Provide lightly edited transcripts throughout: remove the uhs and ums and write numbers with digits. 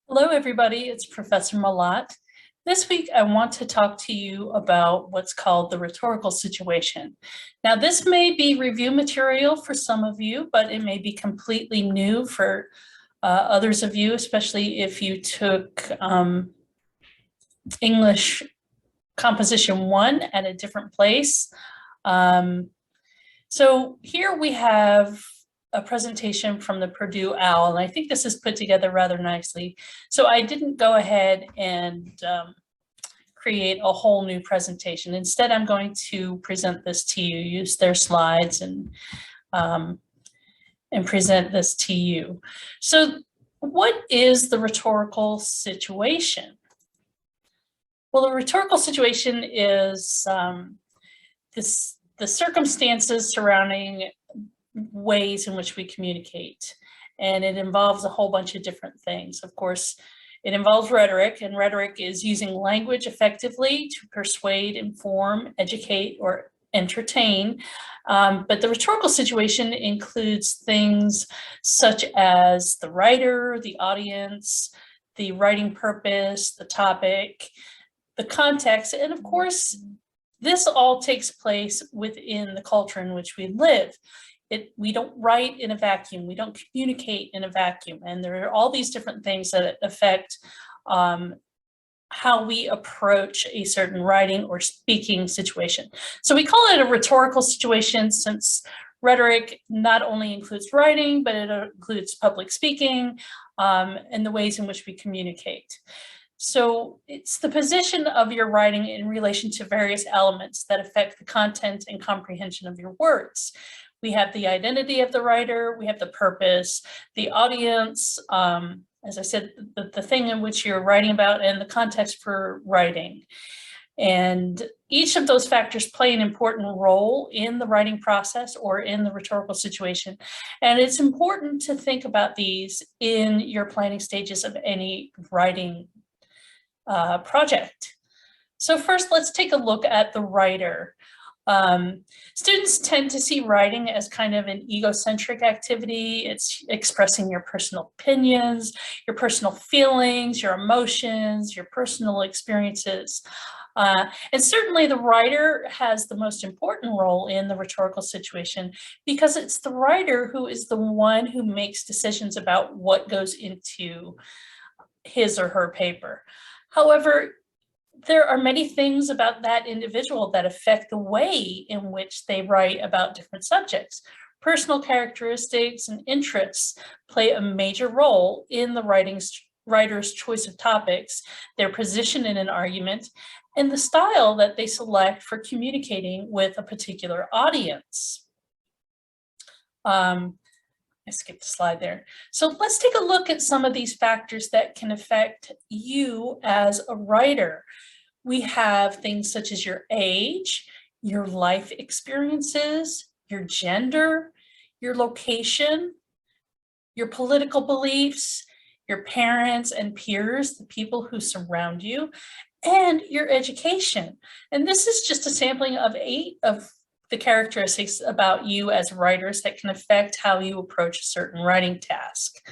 Hello, everybody. It's Professor Malat. This week, I want to talk to you about what's called the rhetorical situation. Now, this may be review material for some of you, but it may be completely new for others of you, especially if you took English Composition 1 at a different place. So here we have a presentation from the Purdue OWL, and I think this is put together rather nicely. So I didn't go ahead and create a whole new presentation. Instead, I'm going to present this to you, use their slides and present this to you. So what is the rhetorical situation? Well, the rhetorical situation is the circumstances surrounding ways in which we communicate. And it involves a whole bunch of different things. Of course, it involves rhetoric, and rhetoric is using language effectively to persuade, inform, educate, or entertain. But the rhetorical situation includes things such as the writer, the audience, the writing purpose, the topic, the context, and of course, this all takes place within the culture in which we live. We don't write in a vacuum, we don't communicate in a vacuum, and there are all these different things that affect how we approach a certain writing or speaking situation. So we call it a rhetorical situation since rhetoric not only includes writing, but it includes public speaking and the ways in which we communicate. So it's the position of your writing in relation to various elements that affect the content and comprehension of your words. We have the identity of the writer, we have the purpose, the audience, as I said, the thing in which you're writing about, and the context for writing. And each of those factors play an important role in the writing process or in the rhetorical situation. And it's important to think about these in your planning stages of any writing project. So first, let's take a look at the writer. Students tend to see writing as kind of an egocentric activity. It's expressing your personal opinions, your personal feelings, your emotions, your personal experiences. And certainly the writer has the most important role in the rhetorical situation because it's the writer who is the one who makes decisions about what goes into his or her paper. However, there are many things about that individual that affect the way in which they write about different subjects. Personal characteristics and interests play a major role in the writer's choice of topics, their position in an argument, and the style that they select for communicating with a particular audience. I skipped a slide there. So let's take a look at some of these factors that can affect you as a writer. We have things such as your age, your life experiences, your gender, your location, your political beliefs, your parents and peers, the people who surround you, and your education. And this is just a sampling of 8 of the characteristics about you as writers that can affect how you approach a certain writing task.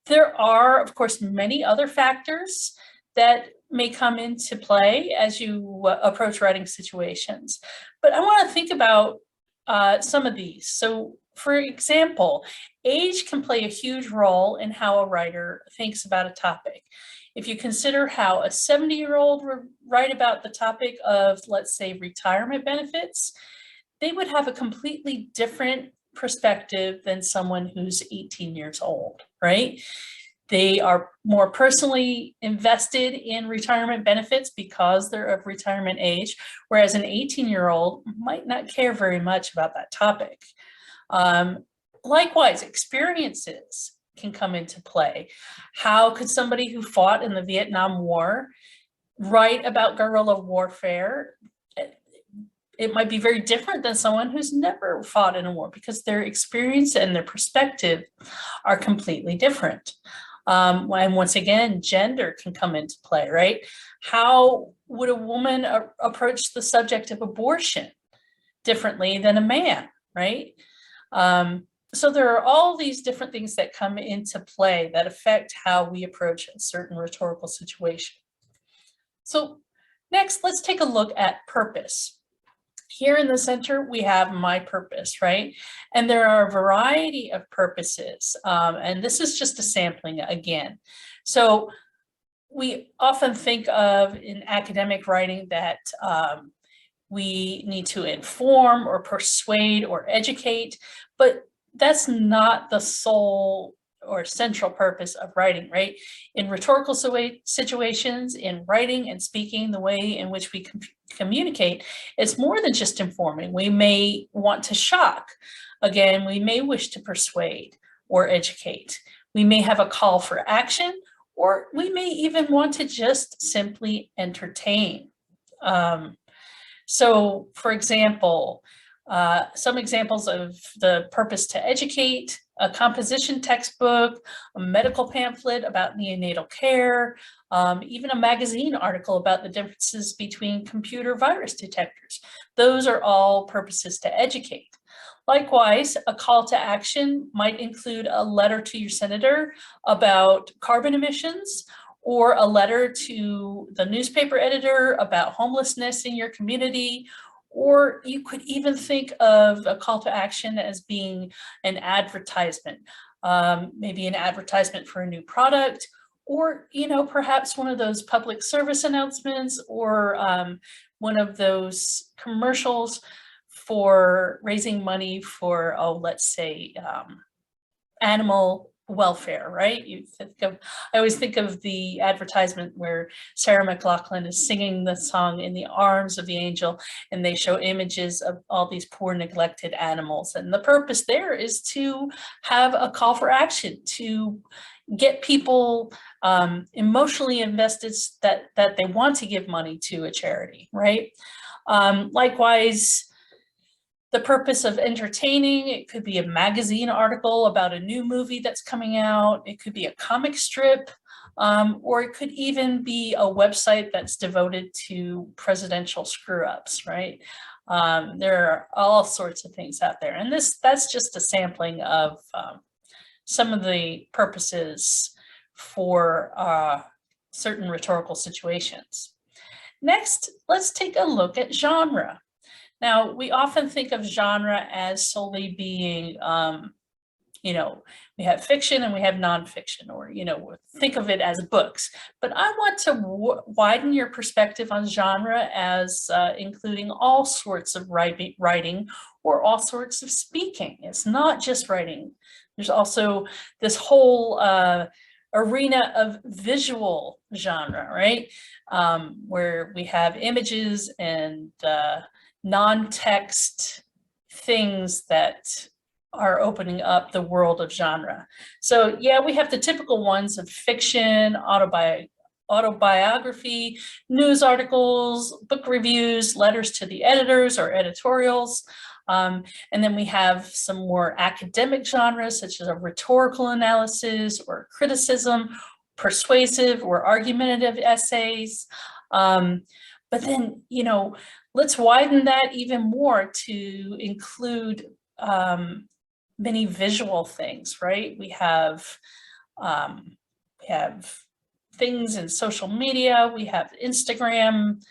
There are, of course, many other factors that may come into play as you approach writing situations. But I want to think about some of these. So, for example, age can play a huge role in how a writer thinks about a topic. If you consider how a 70-year-old would write about the topic of, let's say, retirement benefits, they would have a completely different perspective than someone who's 18 years old, right? They are more personally invested in retirement benefits because they're of retirement age, whereas an 18-year-old might not care very much about that topic. Likewise, experiences can come into play. How could somebody who fought in the Vietnam War write about guerrilla warfare? It might be very different than someone who's never fought in a war because their experience and their perspective are completely different. And once again, gender can come into play, right? How would a woman approach the subject of abortion differently than a man, right? So there are all these different things that come into play that affect how we approach a certain rhetorical situation. So next, let's take a look at purpose. Here in the center, we have my purpose, right? And there are a variety of purposes. And this is just a sampling again. So we often think of in academic writing that we need to inform or persuade or educate, but that's not the sole or central purpose of writing, right? In rhetorical situations, in writing and speaking, the way in which we communicate, it's more than just informing. We may want to shock. Again, we may wish to persuade or educate. We may have a call for action, or we may even want to just simply entertain. So, for example, some examples of the purpose to educate: a composition textbook, a medical pamphlet about neonatal care, even a magazine article about the differences between computer virus detectors. Those are all purposes to educate. Likewise, a call to action might include a letter to your senator about carbon emissions, or a letter to the newspaper editor about homelessness in your community. Or you could even think of a call to action as being an advertisement, maybe an advertisement for a new product, or, perhaps one of those public service announcements, or one of those commercials for raising money for, let's say, animal welfare, right? I always think of the advertisement where Sarah McLachlan is singing the song "In the Arms of the Angel," and they show images of all these poor neglected animals. And the purpose there is to have a call for action, to get people emotionally invested that they want to give money to a charity, right? Likewise, the purpose of entertaining: it could be a magazine article about a new movie that's coming out. It could be a comic strip, or it could even be a website that's devoted to presidential screw-ups, right? There are all sorts of things out there. And that's just a sampling of some of the purposes for certain rhetorical situations. Next, let's take a look at genre. Now, we often think of genre as solely being, we have fiction and we have nonfiction, or, think of it as books. But I want to widen your perspective on genre as including all sorts of writing or all sorts of speaking. It's not just writing. There's also this whole arena of visual genre, right? Where we have images and non-text things that are opening up the world of genre. So yeah, we have the typical ones of fiction, autobiography, news articles, book reviews, letters to the editors or editorials. And then we have some more academic genres, such as a rhetorical analysis or criticism, persuasive or argumentative essays. But then, let's widen that even more to include many visual things, right? We have things in social media, we have Instagram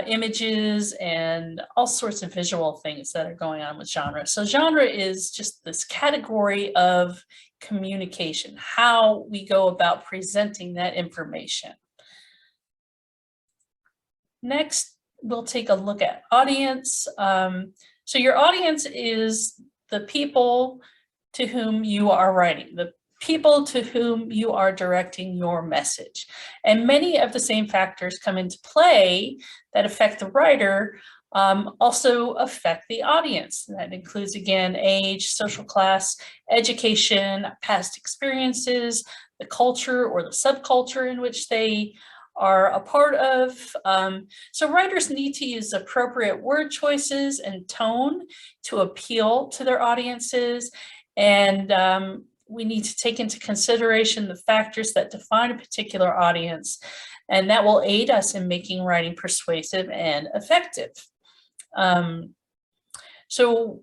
images, and all sorts of visual things that are going on with genre. So genre is just this category of communication, how we go about presenting that information. Next, we'll take a look at audience. So your audience is the people to whom you are writing, the people to whom you are directing your message. And many of the same factors come into play that affect the writer, also affect the audience. That includes, again, age, social class, education, past experiences, the culture or the subculture in which they are a part of. So writers need to use appropriate word choices and tone to appeal to their audiences. And we need to take into consideration the factors that define a particular audience, and that will aid us in making writing persuasive and effective. So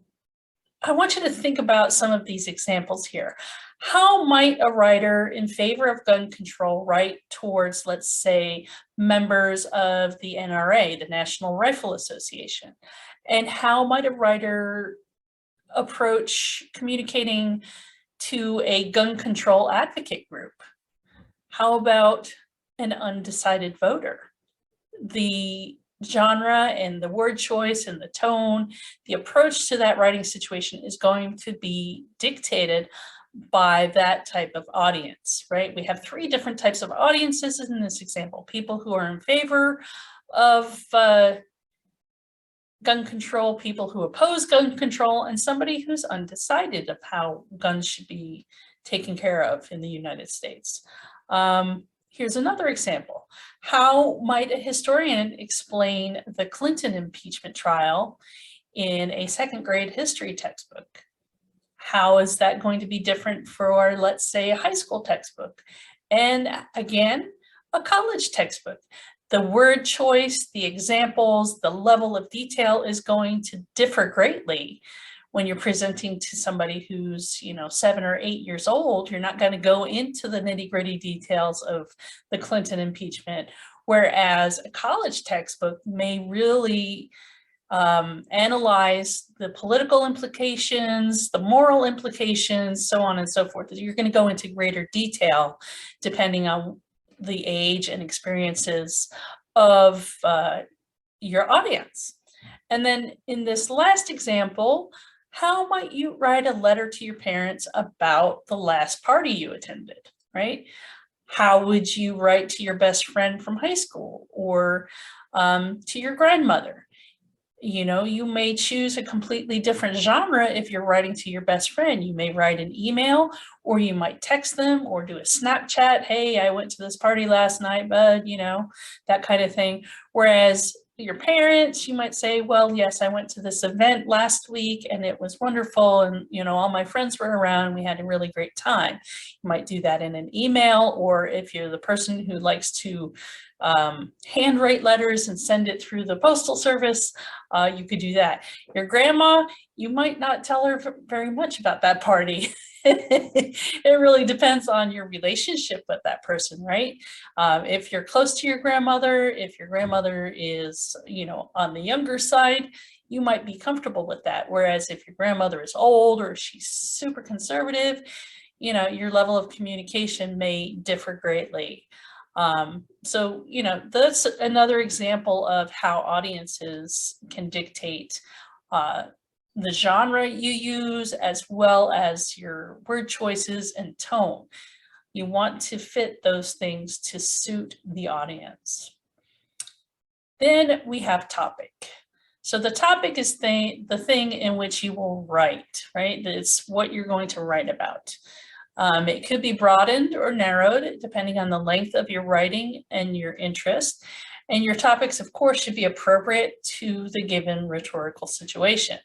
I want you to think about some of these examples here. How might a writer in favor of gun control write towards, let's say, members of the NRA, the National Rifle Association? And how might a writer approach communicating to a gun control advocate group? How about an undecided voter? The genre and the word choice and the tone, the approach to that writing situation is going to be dictated by that type of audience, right? We have three different types of audiences in this example: people who are in favor of gun control, people who oppose gun control, and somebody who's undecided of how guns should be taken care of in the United States. Here's another example. How might a historian explain the Clinton impeachment trial in a second grade history textbook? How is that going to be different for, let's say, a high school textbook? And again, a college textbook. The word choice, the examples, the level of detail is going to differ greatly when you're presenting to somebody who's, 7 or 8 years old. You're not going to go into the nitty-gritty details of the Clinton impeachment, whereas a college textbook may really analyze the political implications, the moral implications, so on and so forth. You're going to go into greater detail depending on the age and experiences of your audience. And then in this last example, how might you write a letter to your parents about the last party you attended, right? How would you write to your best friend from high school or to your grandmother? You may choose a completely different genre if you're writing to your best friend. You may write an email, or you might text them or do a Snapchat. Hey, I went to this party last night, bud, that kind of thing. Whereas your parents, you might say, well, yes, I went to this event last week and it was wonderful. And, all my friends were around and we had a really great time. You might do that in an email, or if you're the person who likes to handwrite letters and send it through the postal service, you could do that. Your grandma, you might not tell her very much about that party. It really depends on your relationship with that person, right? If you're close to your grandmother, if your grandmother is, on the younger side, you might be comfortable with that. Whereas if your grandmother is old or she's super conservative, your level of communication may differ greatly. So, that's another example of how audiences can dictate the genre you use, as well as your word choices and tone. You want to fit those things to suit the audience. Then we have topic. So the topic is the thing in which you will write, right? It's what you're going to write about. It could be broadened or narrowed depending on the length of your writing and your interest. And your topics, of course, should be appropriate to the given rhetorical situation.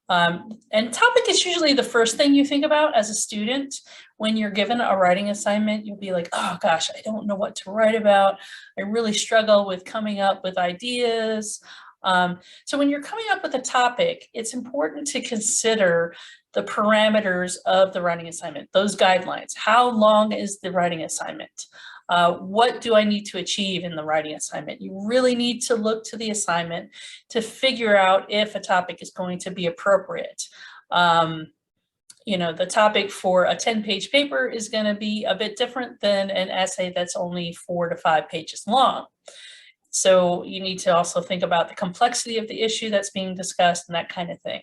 And topic is usually the first thing you think about as a student. When you're given a writing assignment, you'll be like, oh gosh, I don't know what to write about. I really struggle with coming up with ideas. So when you're coming up with a topic, it's important to consider the parameters of the writing assignment, those guidelines. How long is the writing assignment? What do I need to achieve in the writing assignment? You really need to look to the assignment to figure out if a topic is going to be appropriate. The topic for a 10-page paper is going to be a bit different than an essay that's only 4 to 5 pages long. So you need to also think about the complexity of the issue that's being discussed and that kind of thing.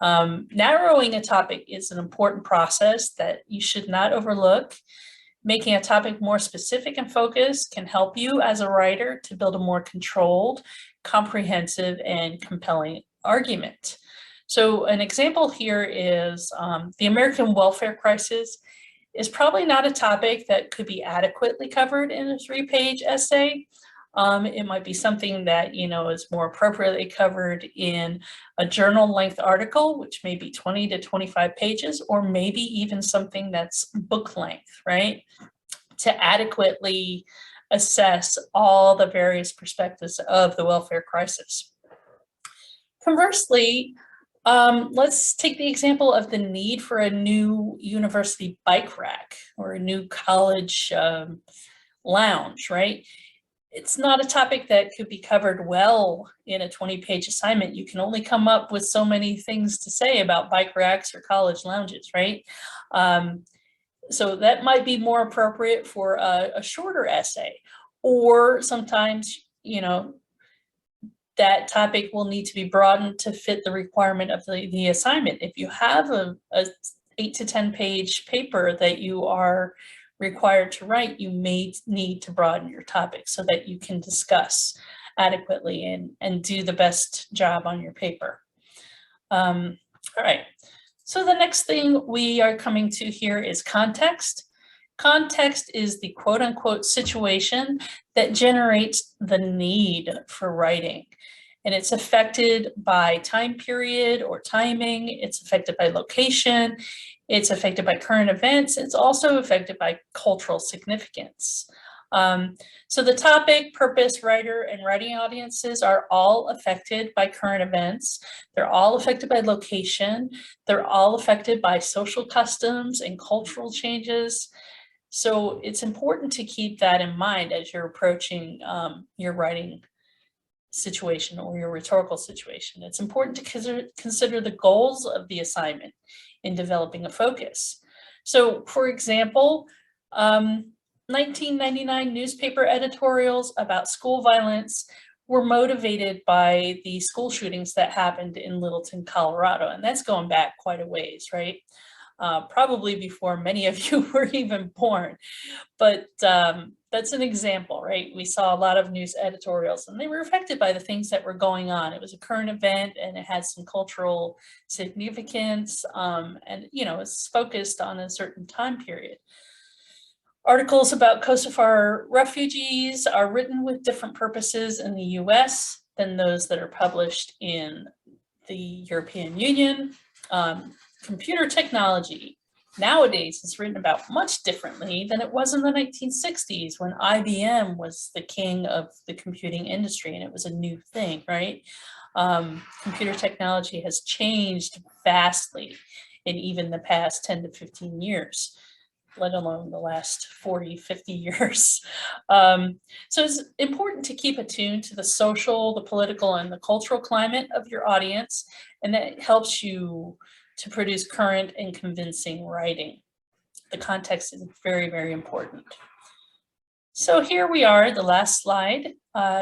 Narrowing a topic is an important process that you should not overlook. Making a topic more specific and focused can help you as a writer to build a more controlled, comprehensive, and compelling argument. So an example here is the American welfare crisis is probably not a topic that could be adequately covered in a 3-page essay. It might be something that, is more appropriately covered in a journal-length article, which may be 20 to 25 pages, or maybe even something that's book length, right? To adequately assess all the various perspectives of the welfare crisis. Conversely, Let's take the example of the need for a new university bike rack or a new college lounge, right? It's not a topic that could be covered well in a 20-page assignment. You can only come up with so many things to say about bike racks or college lounges, right? So that might be more appropriate for a shorter essay, or sometimes, you know, that topic will need to be broadened to fit the requirement of the assignment. If you have a 8 to 10 page paper that you are required to write, you may need to broaden your topic so that you can discuss adequately and do the best job on your paper. All right, so the next thing we are coming to here is context. Context is the quote unquote situation that generates the need for writing. And it's affected by time period or timing. It's affected by location. It's affected by current events. It's also affected by cultural significance. So the topic, purpose, writer, and writing audiences are all affected by current events. They're all affected by location. They're all affected by social customs and cultural changes. So it's important to keep that in mind as you're approaching your writing situation or your rhetorical situation. It's important to consider the goals of the assignment in developing a focus. So for example, 1999 newspaper editorials about school violence were motivated by the school shootings that happened in Littleton, Colorado. And that's going back quite a ways, right? Probably before many of you were even born, but that's an example, right? We saw a lot of news editorials and they were affected by the things that were going on. It was a current event and it had some cultural significance, and you know, it's focused on a certain time period. Articles about Kosovar refugees are written with different purposes in the US than those that are published in the European Union. Computer technology nowadays is written about much differently than it was in the 1960s when IBM was the king of the computing industry and it was a new thing, right? Computer technology has changed vastly in even the past 10 to 15 years, let alone the last 40, 50 years. So it's important to keep attuned to the social, the political, and the cultural climate of your audience, and that helps you to produce current and convincing writing. The context is very, very important. So here we are, the last slide,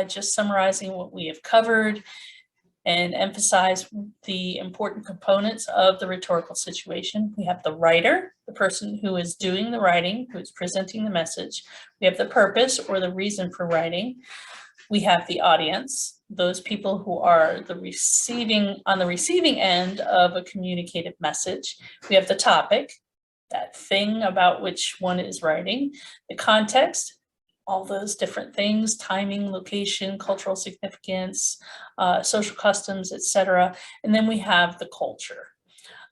just summarizing what we have covered and emphasize the important components of the rhetorical situation. We have the writer, the person who is doing the writing, who is presenting the message. We have the purpose or the reason for writing. We have the audience, those people who are on the receiving end of a communicated message. We have the topic, that thing about which one is writing, the context, all those different things, timing, location, cultural significance, social customs, etc. And then we have the culture,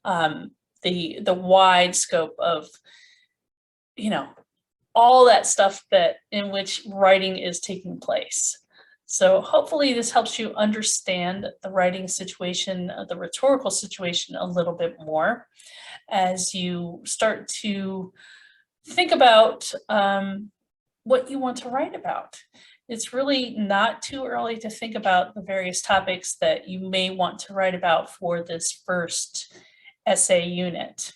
the wide scope of, you know, all that stuff that in which writing is taking place. So hopefully this helps you understand the writing situation, the rhetorical situation a little bit more as you start to think about what you want to write about. It's really not too early to think about the various topics that you may want to write about for this first essay unit.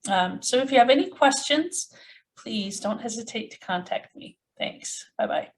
So if you have any questions, please don't hesitate to contact me. Thanks. Bye-bye.